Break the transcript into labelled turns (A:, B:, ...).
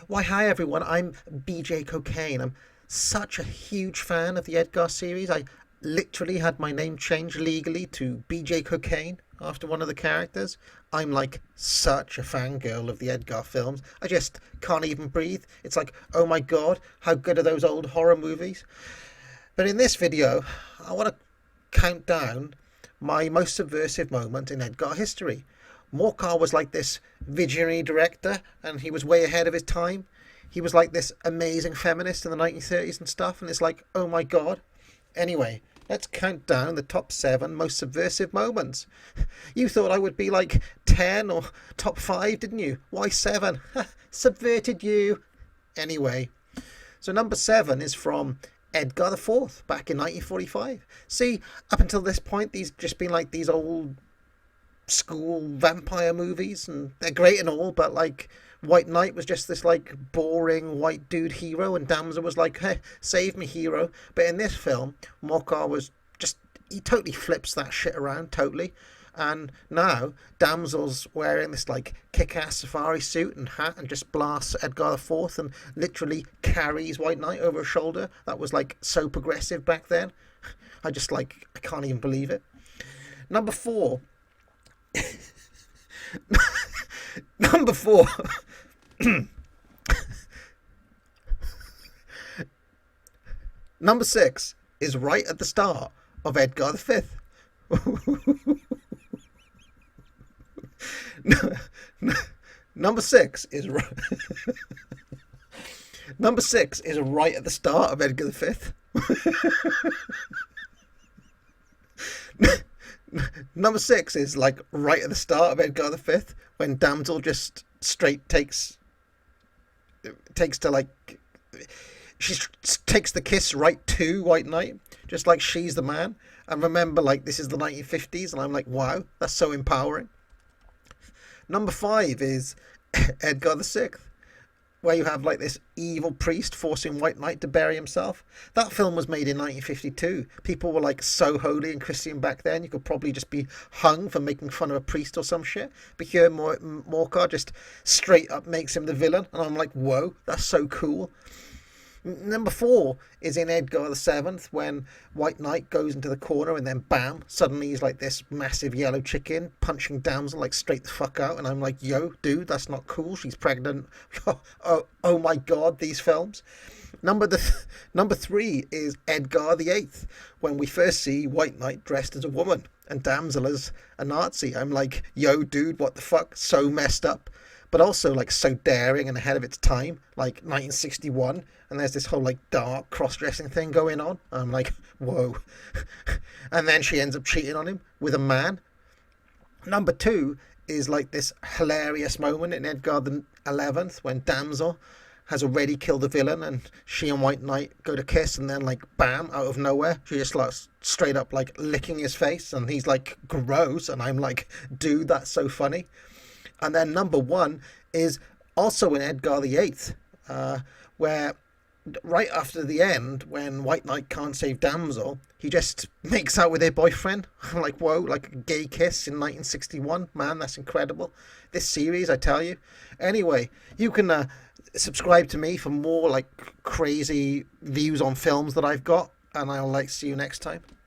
A: Why, hi everyone, I'm BJ Cocaine. I'm such a huge fan of the Edgar series. I literally had my name changed legally to BJ Cocaine after one of the characters. I'm like such a fangirl of the Edgar films. I just can't even breathe. It's like, oh my god, how good are those old horror movies? But in this video, I want to count down my most subversive moment in Edgar history. Morcar was like this visionary director, and he was way ahead of his time. He was like this amazing feminist in the 1930s and stuff, and it's like, oh my god. Anyway, let's count down the top 7 most subversive moments. You thought I would be like 10 or top 5, didn't you? Why 7? Subverted you. Anyway, so number 7 is from Edgar the Fourth back in 1945. See, up until this point, these just been like these old school vampire movies, and they're great and all, but like White Knight was just this like boring white dude hero, and Damsel was like, hey, save me, hero. But in this film, Morcar was just, he totally flips that shit around, totally. And now Damsel's wearing this like kick-ass safari suit and hat and just blasts Edgar the Fourth and literally carries White Knight over her shoulder. That was like so progressive back then. I just like, I can't even believe it. Number 4. Number 4. Number 6 is right at the start of Edgar the Fifth. Number 6 is right. Number 6 is right at the start of Edgar the Fifth. Number 6 is like right at the start of Edgar the Fifth, when Damsel just straight takes to like, she takes the kiss right to White Knight, just like she's the man. And remember, like, this is the 1950s, and I'm like, wow, that's so empowering. Number 5 is Edgar the Sixth, where you have like this evil priest forcing White Knight to bury himself. That film was made in 1952. People were like so holy and Christian back then, you could probably just be hung for making fun of a priest or some shit. But here Morcar just straight up makes him the villain, and I'm like, whoa, that's so cool. Number 4 is in Edgar the Seventh, when White Knight goes into the corner and then bam, suddenly he's like this massive yellow chicken punching Damsel like straight the fuck out, and I'm like, yo, dude, that's not cool. She's pregnant. Oh my god, these films. Number 3 is Edgar the Eighth, when we first see White Knight dressed as a woman and Damsel as a Nazi. I'm like, yo, dude, what the fuck? So messed up, but also like so daring and ahead of its time, like 1961, and there's this whole like dark cross-dressing thing going on. I'm like, whoa. And then she ends up cheating on him with a man. Number 2 is like this hilarious moment in Edgar the 11th, when Damsel has already killed the villain and she and White Knight go to kiss, and then like bam, out of nowhere she just like straight up like licking his face, and he's like, gross, and I'm like, dude, that's so funny. And then number 1 is also in Edgar the Eighth, where right after the end, when White Knight can't save Damsel, he just makes out with her boyfriend. I'm like, whoa, like a gay kiss in 1961. Man, that's incredible. This series, I tell you. Anyway, you can subscribe to me for more like crazy views on films that I've got, and I'll like see you next time.